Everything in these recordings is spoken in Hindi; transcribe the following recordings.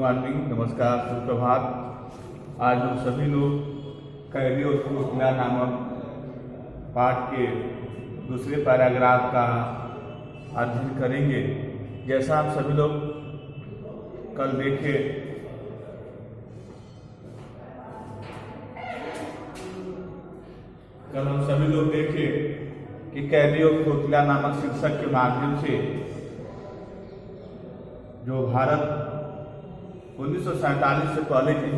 मॉर्निंग, नमस्कार, सुप्रभात। आज हम सभी लोग कैदी और कोकिला नामक पाठ के दूसरे पैराग्राफ का अध्ययन करेंगे। जैसा आप सभी लोग कल देखे, कि कैदी और कोकिला नामक शीर्षक के माध्यम से जो भारत 1947 से पहले की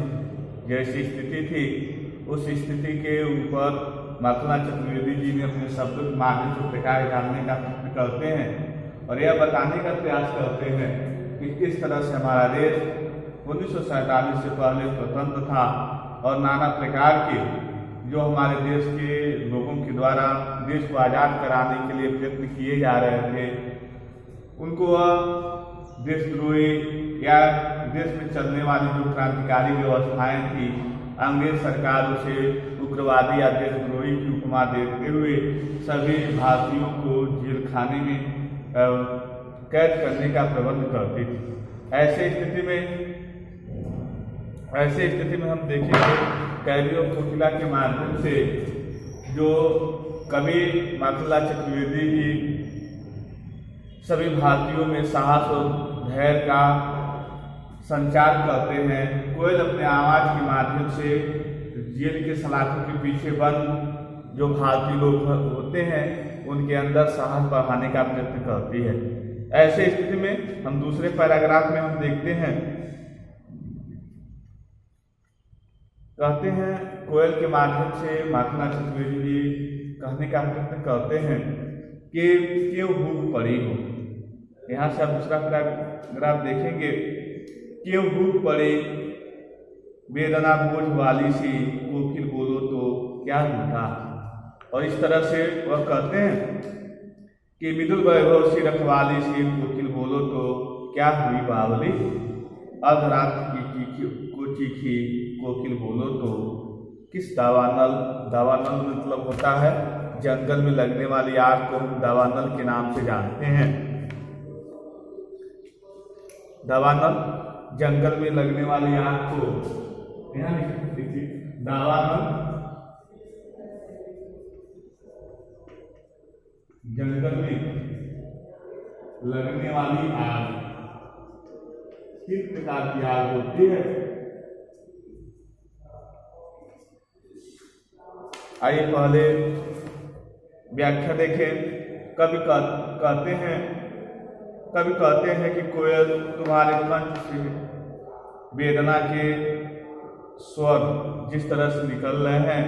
जैसी स्थिति थी, उस स्थिति के ऊपर माखनलाल चतुर्वेदी जी ने अपने शब्दों के माध्यम से प्रकाश डालने का प्रयत्न करते हैं और यह बताने का प्रयास करते हैं कि किस तरह से हमारा देश 1947 से पहले स्वतंत्र था और नाना प्रकार के जो हमारे देश के लोगों के द्वारा देश को आज़ाद कराने के लिए प्रयत्न किए जा रहे थे, उनको देशद्रोही या देश में चलने वाली जो क्रांतिकारी व्यवस्थाएं थी, अंग्रेज सरकार उसे उग्रवादी या देशद्रोही की उपमा देते हुए सभी भारतीयों को जेल खाने में कैद करने का प्रबंध करती थी। ऐसे स्थिति में हम देखेंगे कैदी और कोकिला के माध्यम से जो कवि माखनलाल चतुर्वेदी जी सभी भारतीयों में साहस और धैर्य का संचार करते हैं। कोयल अपने आवाज के माध्यम से जेल के सलाखों के पीछे बंद जो भारतीय लोग होते हैं उनके अंदर साहस बढ़ाने का प्रयत्न करती है। ऐसे स्थिति में हम दूसरे पैराग्राफ में हम देखते हैं, कहते हैं कोयल के माध्यम से माखनलाल चतुर्वेदी जी कहने का प्रयत्न करते हैं कि क्यों भूख पड़ी हो। यहाँ से आप दूसरा पैराग्राफ देखेंगे, क्यों भूख पड़ी वेदना बोझ वाली सी, कोकिल बोलो तो क्या झूठा। और इस तरह से वह कहते हैं कि विदुर वैभव सी रखवाली सी, कोकिल बोलो तो क्या हुई बावली। अर्धरात्र की को चीखी, कोकिल बोलो तो किस दावानल। दावानल मतलब होता है जंगल में लगने वाली आग को हम दावानल के नाम से जानते हैं। दावानल जंगल में लगने वाली आग को, यहाँ देखिए दावानल जंगल में लगने वाली आग किस प्रकार की आग होती है। आइए पहले व्याख्या देखें। कवि कहते हैं कि कोयल तुम्हारे कंठ से वेदना के स्वर जिस तरह से निकल रहे हैं,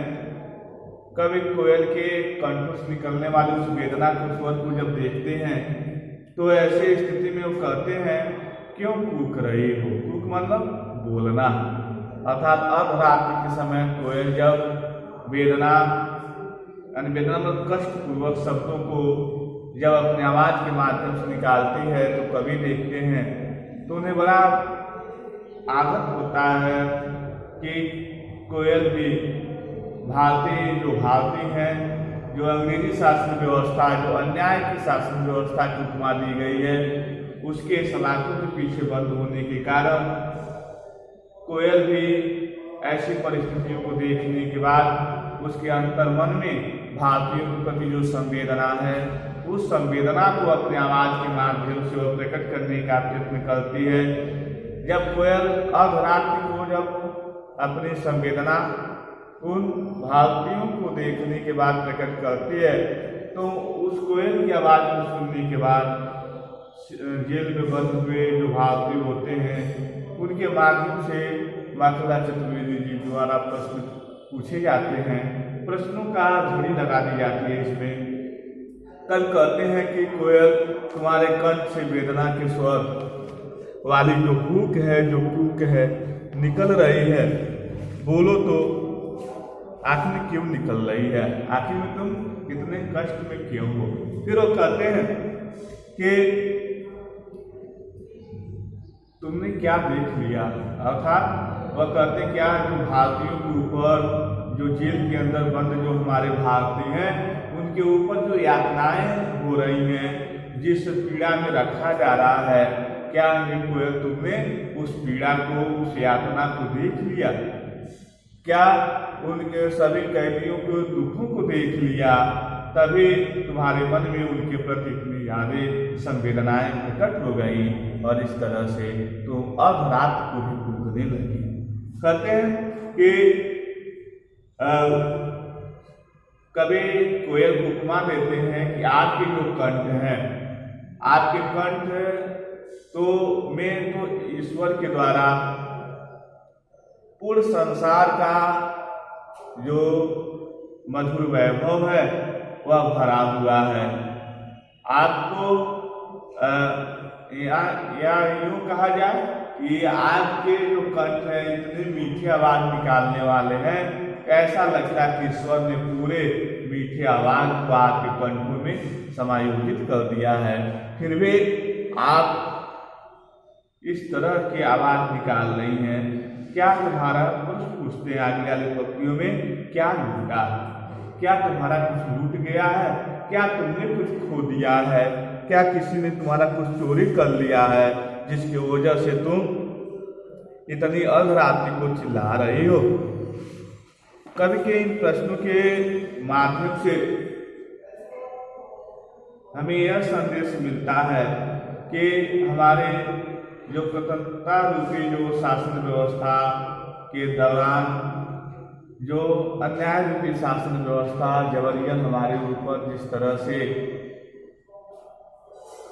कवि कोयल के कंठ से निकलने वाली उस वेदना के स्वर को जब देखते हैं तो ऐसे स्थिति में वो कहते हैं क्यों कूक रही हो। कूक मतलब बोलना, अर्थात अर्धरात्रि के समय कोयल जब वेदना मतलब कष्टपूर्वक शब्दों को जब अपने आवाज के माध्यम से निकालती है तो कवि देखते हैं तो उन्हें बड़ा आघात होता है कि कोयल भी भारतीय हैं, जो अंग्रेजी शासन व्यवस्था, जो अन्याय की शासन व्यवस्था की उपमा दी गई है, उसके सलाखों के पीछे बंद होने के कारण कोयल भी ऐसी परिस्थितियों को देखने के बाद उसके अंतर्मन में भारतीयों के प्रति जो संवेदना है, उस संवेदना को अपने आवाज के माध्यम से वह प्रकट करने का प्रयत्न करती है। जब कोयल अर्धरात्रि को जब अपनी संवेदना उन भारतीयों को देखने के बाद प्रकट करती है तो उस कोयल की आवाज को सुनने के बाद जेल में बंद हुए जो भारतीय होते हैं उनके माध्यम से माखनलाल चतुर्वेदी जी द्वारा प्रश्न पूछे जाते हैं। प्रश्नों का झड़ी लगा दी जाती है। इसमें कल कहते हैं कि कोयल तुम्हारे कंठ से वेदना के स्वर वाली जो हुक है, जो कूक है निकल रही है, बोलो तो आखिर में क्यों निकल रही है, आखिर में तुम इतने कष्ट में क्यों हो। फिर वो कहते हैं कि तुमने क्या देख लिया, अर्थात वह कहते क्या जो भारतीयों के ऊपर जो जेल के अंदर बंद जो हमारे भारतीय हैं उनके ऊपर जो यातनाएं हो रही हैं, जिस पीड़ा में रखा जा रहा है, क्या हे कोयल तुमने उस पीड़ा को, उस यातना को देख लिया? क्या उनके सभी कैदियों के दुखों को देख लिया? तभी तुम्हारे मन में उनके प्रति इतनी यादें, संवेदनाएं प्रकट हो गई और इस तरह से तुम अर्धरात को भी कूदने लगी। कहते हैं कि कभी कोयल को उपमा देते हैं कि आपके जो कंठ हैं, आपके कंठ में तो ईश्वर के द्वारा पूर्ण संसार का जो मधुर वैभव है वह भरा हुआ है। आपको या यूँ कहा जाए कि आपके जो कंठ हैं इतने मीठी आवाज निकालने वाले हैं, ऐसा लगता है कि ईश्वर ने पूरे मीठे आवाज को आपके कंठों में समायोजित कर दिया है। फिर भी आप इस तरह की आवाज निकाल रही हैं। क्या तुम्हारा कुछ पूछते हैं आगे वाले पंक्तियों में, क्या लूटा? क्या तुम्हारा कुछ लूट गया है? क्या तुमने कुछ खो दिया है? क्या किसी ने तुम्हारा कुछ चोरी कर लिया है जिसकी वजह से तुम इतनी अर्धरात्रि को चिल्ला रही हो? कवि के इन प्रश्नों के माध्यम से हमें यह संदेश मिलता है कि हमारे जो स्वतंत्रता रूपी जो शासन व्यवस्था के दौरान जो अन्याय रूपी शासन व्यवस्था जबरियन हमारे ऊपर जिस तरह से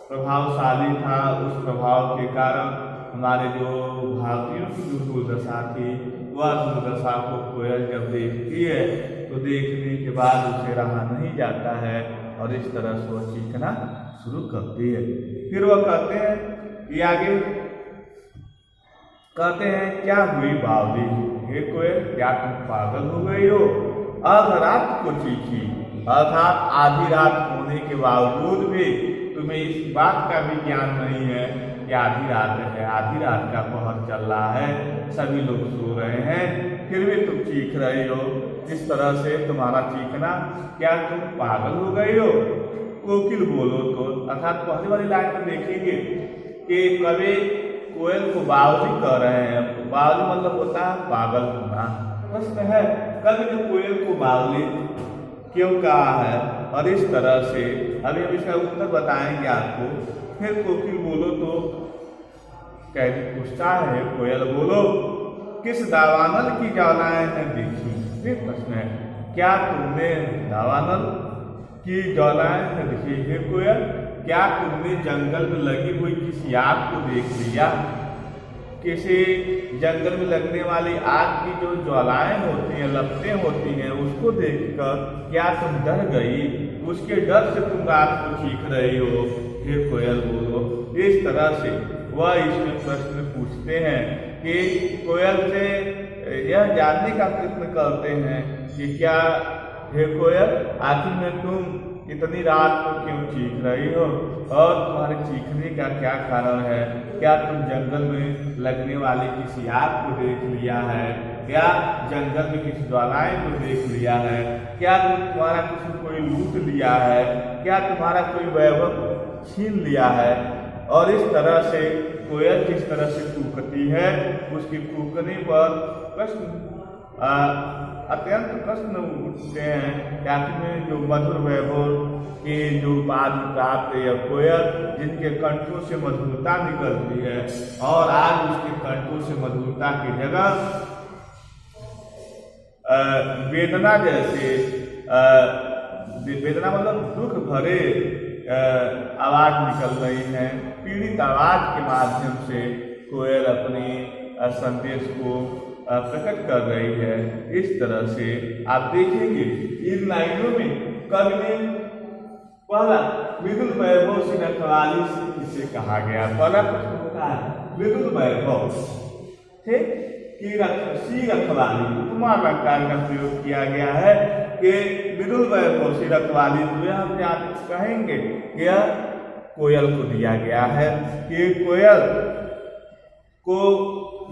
प्रभावशाली था, उस प्रभाव के कारण हमारे जो भारतीयों की जो दुर्दशा थी, वह दुर्दशा को कोयल जब देखती है तो देखने के बाद उसे रहा नहीं जाता है और इस तरह से वह चीखना शुरू करती है। फिर वह कहते हैं कि आगे कहते हैं, क्या हुई बावली? हे कोयल, क्या तुम पागल हो गई हो? अर्धरात को चीखी, अर्थात आधी रात होने के बावजूद भी तुम्हें इस बात का भी ज्ञान नहीं है कि आधी रात है, आधी रात का पहर चल रहा है, सभी लोग सो रहे हैं, फिर भी तुम चीख रही हो। इस तरह से तुम्हारा चीखना, क्या तुम पागल हो गई हो? कोकिल बोलो तो, अर्थात पहली वाली लाइन में देखेंगे कि कवि कोयल को बावली कह रहे हैं। बावली मतलब होता है पागल होना। प्रश्न है, कवि ने कोयल को बावली क्यों कहा है? और इस तरह से अभी हम इसका उत्तर बताएंगे आपको। फिर कोकिल बोलो तो कैदी पूछता है, कोयल बोलो किस दावानल की ज्वालाएं हैं देखी? ये प्रश्न है, क्या तुमने दावानल की ज्वालाएं हैं देखी? हे कोयल, क्या तुमने जंगल में लगी हुई किसी आग को देख लिया? किसी जंगल में लगने वाली आग की जो ज्वालाएं होती हैं, लपटें होती हैं, उसको देखकर क्या तुम डर गई? उसके डर से तुम रात को चीख रही हो? हे कोयल बोलो। इस तरह से वह इसमें प्रश्न पूछते हैं कि कोयल से यह जानने का प्रयत्न करते हैं कि क्या हे कोयल, आखिर में तुम इतनी रात को क्यों चीख रही हो और तुम्हारे चीखने का क्या कारण है? क्या तुम जंगल में लगने वाली किसी आग को देख लिया है? क्या जंगल में किसी ज्वालाएं को देख लिया है? क्या तुम्हारा कुछ कोई लूट लिया है? क्या तुम्हारा कोई वैभव छीन लिया है? और इस तरह से कोयल जिस तरह से कूकती है, उसकी कूकने पर प्रश्न अत्यंत प्रश्न उठते हैं कि आखिर में जो मधुर वैभव के जो बाद प्राप्त या कोयल जिनके कंठों से मधुरता निकलती है और आज उसके कंठों से मधुरता की जगह वेदना जैसे वेदना मतलब दुख भरे आवाज निकल रही है। पीड़ित आवाज के माध्यम से कोयल अपने संदेश को प्रकट कर रही है। इस तरह से आप देखेंगे इन लाइनों में कवि ने पहला विदुल वैभव से रखवाली इसे कहा गया। पहला प्रश्न होता है विदुल वैभव, ठीक, की रखवाली उपमा अलंकार का प्रयोग किया गया है कि विदुल वैभव से रखवाली। तो यह हम कहेंगे यह कोयल को दिया गया है कि कोयल को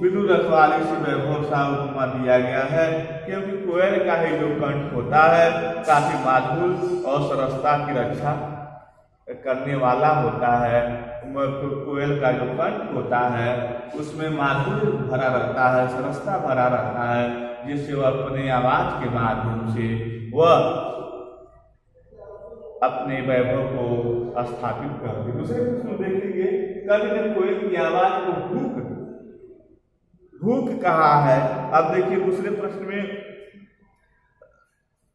विदुल रखवाली से वैभव सा उपमा दिया गया है, क्योंकि कोयल का ही जो कंठ होता है काफी माधुर और सरसता की रक्षा करने वाला होता है, कोयल का जो कंठ होता है उसमें माधुर्य भरा रहता है, सरसता भरा रहता है, जिससे वह अपने आवाज के माध्यम से वह अपने वैभव को स्थापित करती। दूसरे प्रश्न में देखेंगे, कवि ने कोयल की आवाज को हुक हुक कहा है। अब देखिए दूसरे प्रश्न में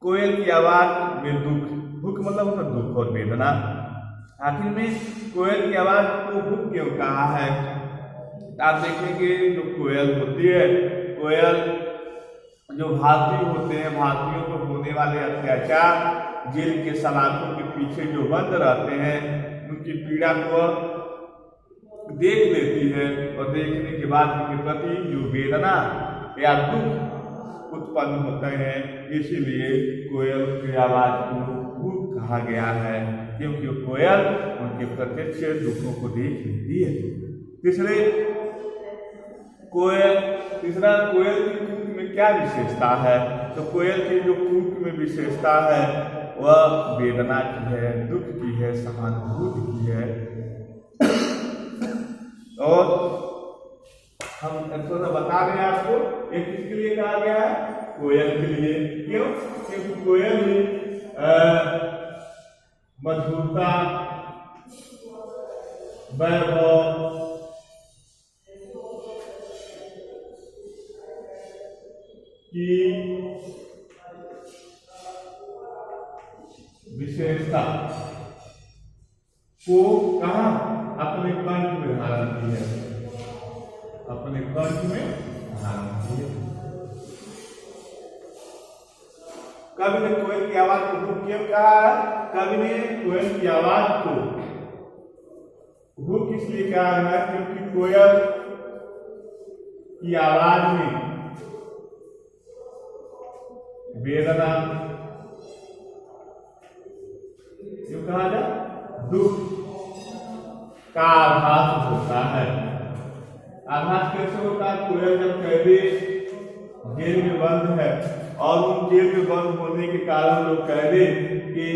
कोयल की आवाज में दुख, हुक मतलब होता दुख और वेदना, आखिर में कोयल की आवाज को हुक क्यों कहा है? आप देखेंगे जो कोयल होती है, कोयल जो भारतीय होते हैं, भारतीयों को होने वाले अत्याचार, जेल के सलाखों के पीछे जो बंद रहते हैं, उनकी पीड़ा को देख लेती है और देखने के बाद उनके प्रति जो वेदना या दुख उत्पन्न होते हैं, इसीलिए कोयल की आवाज को हुक कहा गया है, क्योंकि कोयल उनके प्रत्यक्ष दुखों को देख लेती है। तीसरा कोयल की कूक में क्या विशेषता है? तो कोयल की जो कूक में विशेषता है वह वेदना की है, दुख की है, सहानुभूति की है। और हम थोड़ा बता रहे हैं आपको, एक किसके लिए कहा गया है? कोयल के लिए। क्यों? क्योंकि कोयल में मधुरता, वैभव, की विशेषता को कहाँ अपने कंठ में धारण की है, अपने कंठ में धारण की है। कवि ने कोयल की आवाज को हुक क्यों कहा है? कवि ने कोयल की आवाज को हुक इसलिए कहा है क्योंकि कोयल की आवाज में वेदना, जो कहा जाए दुख का आभास होता है। आभास कैसे होता है? कोयल जब कैदी जेल में बंद है और उन जेल में बंद होने के कारण जो कैदी की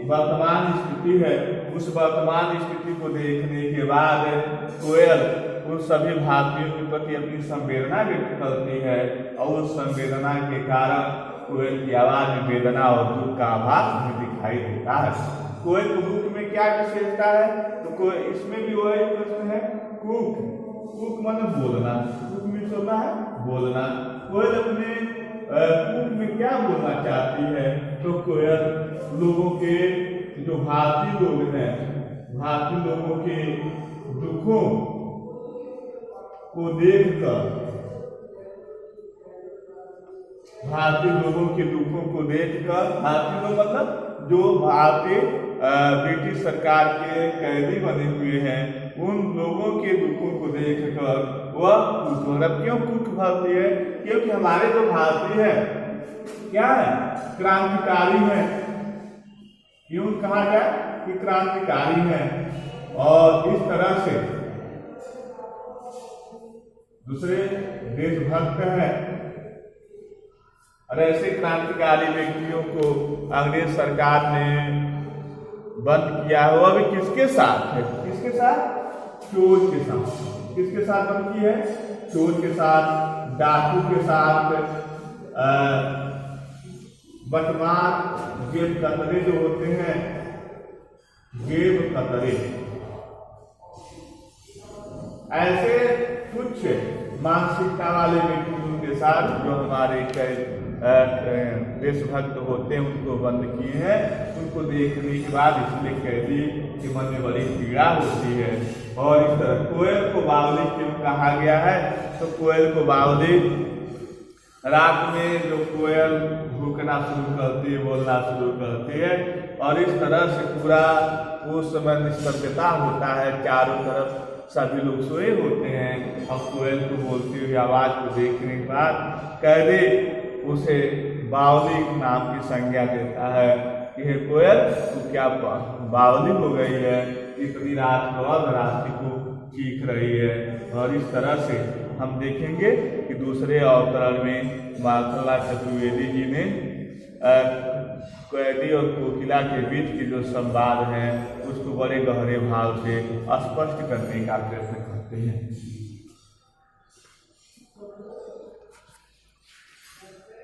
वर्तमान स्थिति है, उस वर्तमान स्थिति को देखने के बाद कोयल उन सभी भारतीयों के प्रति अपनी संवेदना व्यक्त करती है और उस संवेदना के कारण कोयल की आवाज में वेदना और दुख का आभास भी दिखाई देता है। कोयल के मुख में क्या विशेषता है? तो इसमें भी वही प्रश्न है, कूक। कूक माने बोलना, कूक मीन्स होता है बोलना। कोयल अपने कूक में क्या बोलना चाहती है? तो कोयल लोगों के, जो भारतीय लोग हैं, भारतीय लोगों के दुखों को देखकर, भारतीय लोगों के दुखों को देखकर, भारतीय लोग मतलब जो भारतीय ब्रिटिश सरकार के कैदी बने हुए हैं, उन लोगों के दुखों को देखकर वह मतलब क्यों कुक भरती है? क्योंकि हमारे जो भारतीय है क्या है? क्रांतिकारी है। क्यों कहा जाए कि क्रांतिकारी है? और इस तरह से दूसरे देशभक्त है। और ऐसे क्रांतिकारी व्यक्तियों को अंग्रेज सरकार ने बंद किया है। वह भी किसके साथ है? किसके साथ? चोर के साथ। किसके साथ बंद की है? चोर के साथ, डाकू के साथ, बटमार, जेब कतरे जो होते हैं, जेब कतरे, ऐसे कुछ मानसिकता वाले व्यक्तियों के साथ जो हमारे देशभक्त होते हैं उनको बंद किए हैं। उनको देखने के बाद इसलिए कैदी के मन में बड़ी पीड़ा होती है। और इस तरह कोयल को बावली क्यों कहा गया है? तो कोयल को बावली, रात में जो कोयल भूकना शुरू करती है, बोलना शुरू करती है, और इस तरह से पूरा उस समय निस्तब्धता होता है, चारों तरफ सभी लोग सोए होते हैं। और कोयल को बोलती हुई आवाज को देखने के बाद कैदी उसे बावली नाम की संज्ञा देता है कि हे कोयल, तू क्या बावली हो गई है, इतनी रात को और रात्रि को चीख रही है। और इस तरह से हम देखेंगे कि दूसरे अवतरण में माखनलाल चतुर्वेदी जी ने कैदी और कोकिला के बीच के जो संवाद है उसको बड़े गहरे भाव से स्पष्ट करने का प्रयत्न करते हैं।